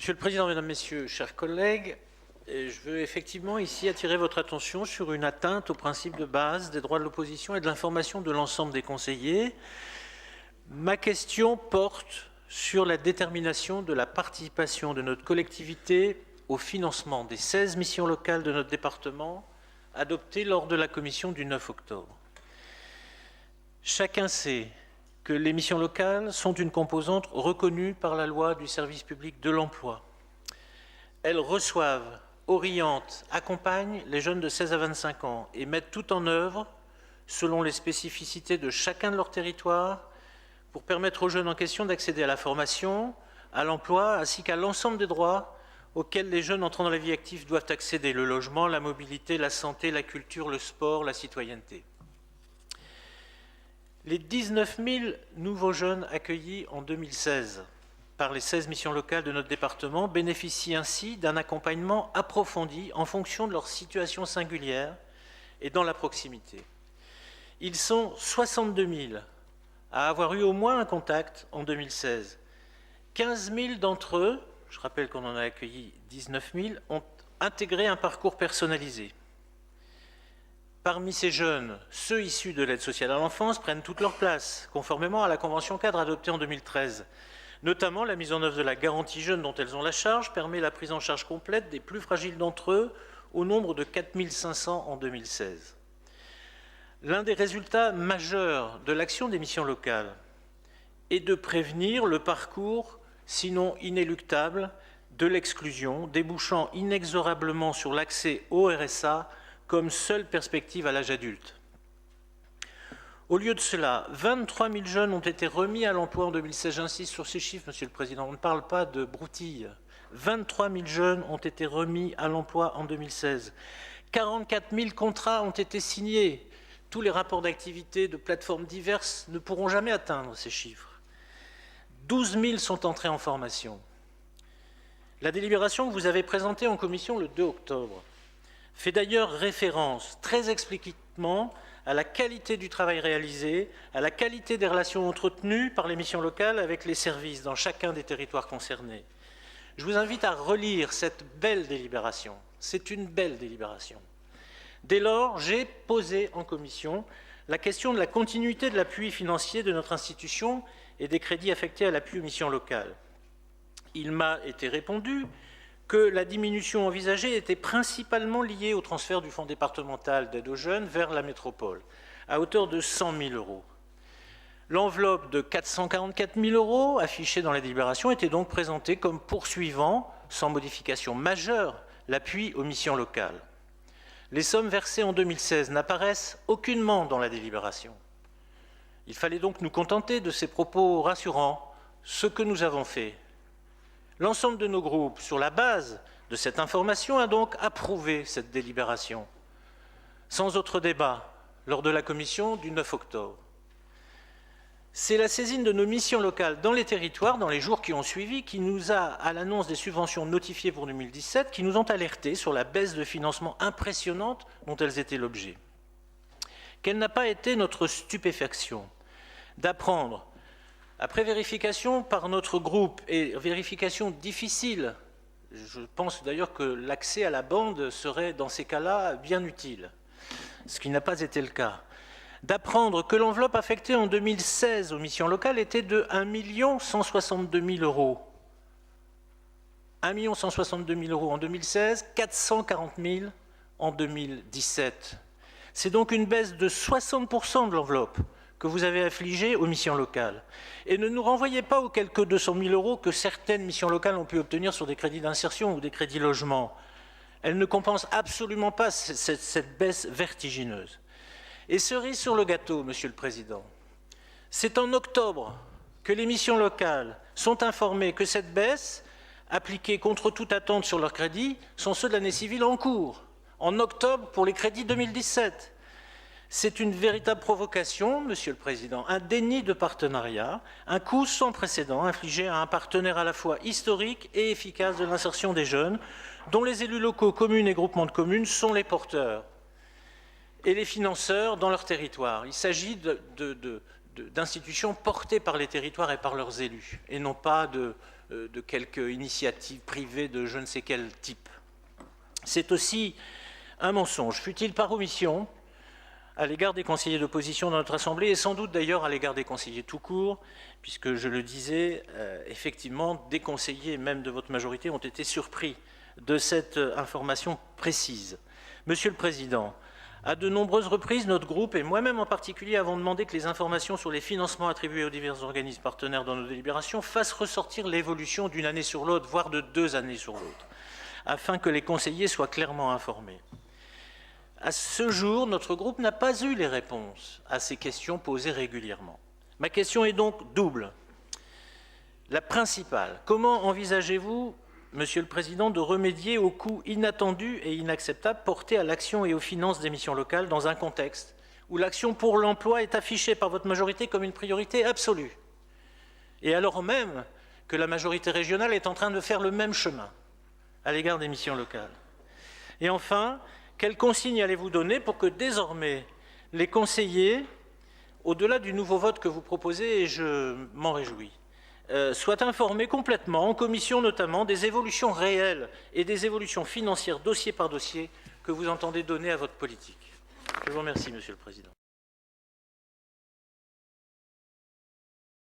Monsieur le Président, Mesdames, Messieurs, chers collègues, je veux effectivement ici attirer votre attention sur une atteinte au principe de base des droits de l'opposition et de l'information de l'ensemble des conseillers. Ma question porte sur la détermination de la participation de notre collectivité au financement des 16 missions locales de notre département adoptées lors de la commission du 9 octobre. Chacun sait que les missions locales sont une composante reconnue par la loi du service public de l'emploi. Elles reçoivent, orientent, accompagnent les jeunes de 16 à 25 ans et mettent tout en œuvre, selon les spécificités de chacun de leur territoire, pour permettre aux jeunes en question d'accéder à la formation, à l'emploi, ainsi qu'à l'ensemble des droits auxquels les jeunes entrant dans la vie active doivent accéder: le logement, la mobilité, la santé, la culture, le sport, la citoyenneté. Les 19 000 nouveaux jeunes accueillis en 2016 par les 16 missions locales de notre département bénéficient ainsi d'un accompagnement approfondi en fonction de leur situation singulière et dans la proximité. Ils sont 62 000 à avoir eu au moins un contact en 2016. 15 000 d'entre eux, je rappelle qu'on en a accueilli 19 000, ont intégré un parcours personnalisé. Parmi ces jeunes, ceux issus de l'aide sociale à l'enfance prennent toute leur place, conformément à la convention cadre adoptée en 2013. Notamment, la mise en œuvre de la garantie jeune dont elles ont la charge permet la prise en charge complète des plus fragiles d'entre eux, au nombre de 4 500 en 2016. L'un des résultats majeurs de l'action des missions locales est de prévenir le parcours, sinon inéluctable, de l'exclusion, débouchant inexorablement sur l'accès au RSA comme seule perspective à l'âge adulte. Au lieu de cela, 23 000 jeunes ont été remis à l'emploi en 2016. J'insiste sur ces chiffres, Monsieur le Président, on ne parle pas de broutilles. 23 000 jeunes ont été remis à l'emploi en 2016. 44 000 contrats ont été signés. Tous les rapports d'activité de plateformes diverses ne pourront jamais atteindre ces chiffres. 12 000 sont entrés en formation. La délibération que vous avez présentée en commission le 2 octobre fait d'ailleurs référence très explicitement à la qualité du travail réalisé, à la qualité des relations entretenues par les missions locales avec les services dans chacun des territoires concernés. Je vous invite à relire cette belle délibération. C'est une belle délibération. Dès lors, j'ai posé en commission la question de la continuité de l'appui financier de notre institution et des crédits affectés à l'appui aux missions locales. Il m'a été répondu que la diminution envisagée était principalement liée au transfert du fonds départemental d'aide aux jeunes vers la métropole, à hauteur de 100 000 €. L'enveloppe de 444 000 € affichée dans la délibération était donc présentée comme poursuivant, sans modification majeure, l'appui aux missions locales. Les sommes versées en 2016 n'apparaissent aucunement dans la délibération. Il fallait donc nous contenter de ces propos rassurants, ce que nous avons fait. L'ensemble de nos groupes, sur la base de cette information, a donc approuvé cette délibération, sans autre débat, lors de la commission du 9 octobre. C'est la saisine de nos missions locales dans les territoires, dans les jours qui ont suivi, qui nous a, à l'annonce des subventions notifiées pour 2017, qui nous ont alertés sur la baisse de financement impressionnante dont elles étaient l'objet. Quelle n'a pas été notre stupéfaction d'apprendre, après vérification par notre groupe, et vérification difficile, je pense d'ailleurs que l'accès à la bande serait dans ces cas-là bien utile, ce qui n'a pas été le cas, d'apprendre que l'enveloppe affectée en 2016 aux missions locales était de 1 162 000 €. 1 162 000 € en 2016, 440 000 en 2017. C'est donc une baisse de 60% de l'enveloppe que vous avez affligée aux missions locales. Et ne nous renvoyez pas aux quelques 200 000 € que certaines missions locales ont pu obtenir sur des crédits d'insertion ou des crédits logement. Elles ne compensent absolument pas cette baisse vertigineuse. Et cerise sur le gâteau, Monsieur le Président, c'est en octobre que les missions locales sont informées que cette baisse, appliquée contre toute attente sur leurs crédits, sont ceux de l'année civile en cours, en octobre pour les crédits 2017. C'est une véritable provocation, Monsieur le Président, un déni de partenariat, un coup sans précédent infligé à un partenaire à la fois historique et efficace de l'insertion des jeunes, dont les élus locaux, communes et groupements de communes sont les porteurs et les financeurs dans leur territoire. Il s'agit d'institutions portées par les territoires et par leurs élus, et non pas de quelques initiatives privées de je ne sais quel type. C'est aussi un mensonge, fut-il par omission, à l'égard des conseillers d'opposition dans notre Assemblée, et sans doute d'ailleurs à l'égard des conseillers tout court, puisque je le disais, effectivement, des conseillers, même de votre majorité, ont été surpris de cette information précise. Monsieur le Président, à de nombreuses reprises, notre groupe, et moi-même en particulier, avons demandé que les informations sur les financements attribués aux divers organismes partenaires dans nos délibérations fassent ressortir l'évolution d'une année sur l'autre, voire de 2 années sur l'autre, afin que les conseillers soient clairement informés. À ce jour, notre groupe n'a pas eu les réponses à ces questions posées régulièrement. Ma question est donc double. La principale, comment envisagez-vous, Monsieur le Président, de remédier aux coûts inattendus et inacceptables portés à l'action et aux finances des missions locales dans un contexte où l'action pour l'emploi est affichée par votre majorité comme une priorité absolue, et alors même que la majorité régionale est en train de faire le même chemin à l'égard des missions locales? Et enfin, quelles consignes allez-vous donner pour que désormais les conseillers, au-delà du nouveau vote que vous proposez, et je m'en réjouis, soient informés complètement, en commission notamment, des évolutions réelles et des évolutions financières dossier par dossier que vous entendez donner à votre politique? Je vous remercie, Monsieur le Président.